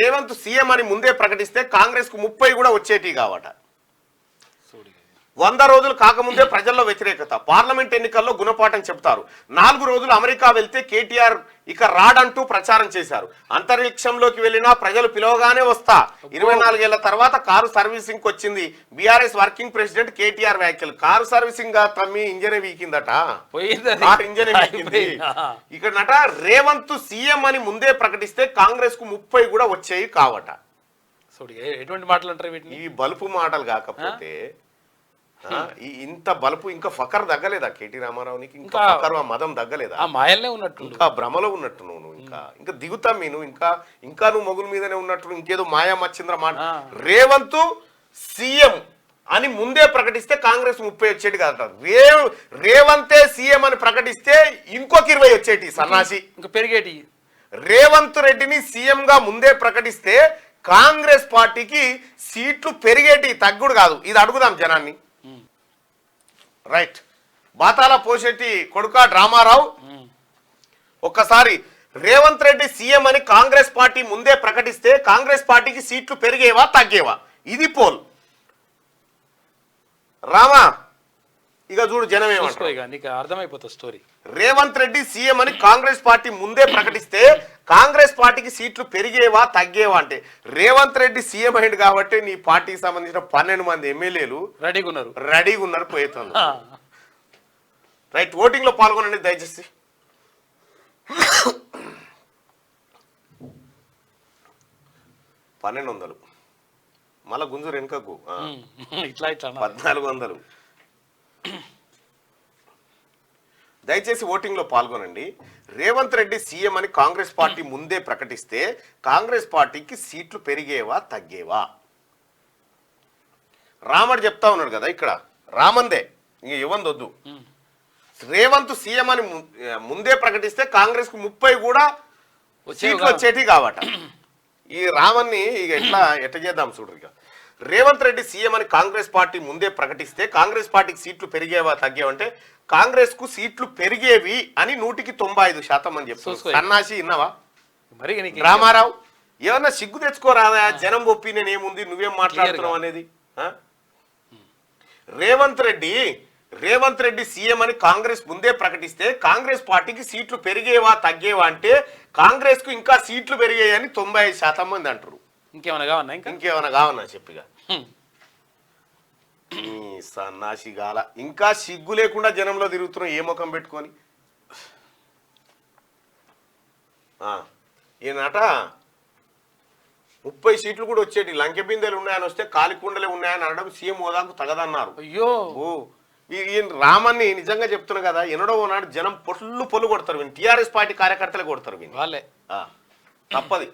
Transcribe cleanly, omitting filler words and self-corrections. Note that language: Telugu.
రేవంత్ సీఎం అని ముందే ప్రకటిస్తే కాంగ్రెస్ కు 30 కూడా వచ్చేటి కావట. 100 రోజులు కాకముందే ప్రజల్లో వ్యతిరేకత. పార్లమెంట్ ఎన్నికల్లో గుణపాఠం చెప్తారు. 4 రోజులు అమెరికా వెళ్తే కేటీఆర్ ఇక రాడంటూ ప్రచారం చేశారు. అంతరిక్షంలోకి వెళ్ళినా ప్రజలు పిలవగానే వస్తా. 24 ఏళ్ల తర్వాత కారు సర్వీసింగ్ వచ్చింది. బీఆర్ఎస్ వర్కింగ్ ప్రెసిడెంట్ కేటీఆర్ వ్యాఖ్యలు. కారు సర్వీసింగ్ తమ్మి ఇంజనే వీకిందట, కారు ఇంజనే వీకింది. ఇక్కడ నట రేవంత్ సీఎం అని ముందే ప్రకటిస్తే కాంగ్రెస్ కు 30 కూడా వచ్చేవి కావట. ఎటువంటి మాటలు అంటారు వీటిని? ఈ బలుపు మాటలు కాకపోతే ఇంత బలుపు ఇంకా ఫకర్ తగ్గలేదా కేటీ రామారావునికి? ఇంకా ఫకర్ ఆ మదం తగ్గలేదా? ఆ మాయల్నే ఉన్నట్టు, ఇంకా భ్రమలో ఉన్నట్టు నువ్వు ఇంకా దిగుతాం నువ్వు ఇంకా నువ్వు మొగుల మీదనే ఉన్నట్టు ఇంకేదో మాయా మచ్చింద్ర మాట. రేవంత్ సీఎం అని ముందే ప్రకటిస్తే కాంగ్రెస్ 30 వచ్చేటి కాదట. రేవంతే సీఎం అని ప్రకటిస్తే ఇంకొక 20 వచ్చేటి సన్నాసి ఇంకా పెరిగేటి. రేవంత్ రెడ్డిని సీఎం గా ముందే ప్రకటిస్తే కాంగ్రెస్ పార్టీకి సీట్లు పెరిగేటి, తగ్గుడు కాదు. ఇది అడుగుదాం జనాన్ని. రైట్. బాతాల పోషెట్టి కొడుక డ్రామారావు, ఒక్కసారి రేవంత్ రెడ్డి సీఎం అని కాంగ్రెస్ పార్టీ ముందే ప్రకటిస్తే కాంగ్రెస్ పార్టీకి సీట్లు పెరిగేవా తగ్గేవా? ఇది పోల్. రామా ఇక చూడు జనం ఏమంటారు, అర్థమైపోతుంది స్టోరీ. రేవంత్ రెడ్డి సీఎం అని కాంగ్రెస్ పార్టీ ముందే ప్రకటిస్తే కాంగ్రెస్ పార్టీకి సీట్లు పెరిగేవా తగ్గేవా అంటే, రేవంత్ రెడ్డి సీఎం అయింది కాబట్టి నీ పార్టీకి సంబంధించిన 12 మంది ఎమ్మెల్యేలు రెడీగా ఉన్నారు పోయేతుంది. రైట్. ఓటింగ్ లో పాల్గొనండి దయచేసి. $1200 మళ్ళా గుంజూరు వెనుకకు 1400. దయచేసి ఓటింగ్ లో పాల్గొనండి. రేవంత్ రెడ్డి సీఎం అని కాంగ్రెస్ పార్టీ ముందే ప్రకటిస్తే కాంగ్రెస్ పార్టీకి సీట్లు పెరిగేవా తగ్గేవా? రామడు చెప్తా ఉన్నాడు కదా ఇక్కడ, రామందే ఇంక ఇవ్వందొద్దు. రేవంత్ సీఎం అని ముందే ప్రకటిస్తే కాంగ్రెస్ కు 30 కూడా సీట్లు వచ్చేటి కావట. ఈ రామన్ని ఇక ఎట్లా చేద్దాం చూడు. ఇక రేవంత్ రెడ్డి సీఎం అని కాంగ్రెస్ పార్టీ ముందే ప్రకటిస్తే కాంగ్రెస్ పార్టీకి సీట్లు పెరిగేవా తగ్గేవంటే కాంగ్రెస్ కు సీట్లు పెరిగేవి అని 195% అని చెప్తారు. సన్నాసి విన్నావా రామారావు? ఏమన్నా సిగ్గు తెచ్చుకోరాదా? జనం ఒపీనియన్ ఏముంది, నువ్వేం మాట్లాడుతున్నావు అనేది. రేవంత్ రెడ్డి సీఎం అని కాంగ్రెస్ ముందే ప్రకటిస్తే కాంగ్రెస్ పార్టీకి సీట్లు పెరిగేవా తగ్గేవా అంటే కాంగ్రెస్ కు ఇంకా సీట్లు పెరిగాయని 95% మంది అంటారు. ఇంకేమన్నా కావన్నా చెప్పిగా సన్నాసి గాల. ఇంకా సిగ్గు లేకుండా జనంలో తిరుగుతున్నాం ఏ ముఖం పెట్టుకొని. ఈయనట 30 సీట్లు కూడా వచ్చేటి. లంకె బిందెలు ఉన్నాయని వస్తే కాలికుండలే ఉన్నాయని అనడం సీఎం హోదాకు తగదన్నారు. అయ్యో ఈయన రామన్ని నిజంగా చెప్తున్నా కదా, ఎన్నడో నాడు జనం పొల్లు కొడతారు. టీఆర్ఎస్ పార్టీ కార్యకర్తలే కొడతారు. వాళ్ళే తప్పది.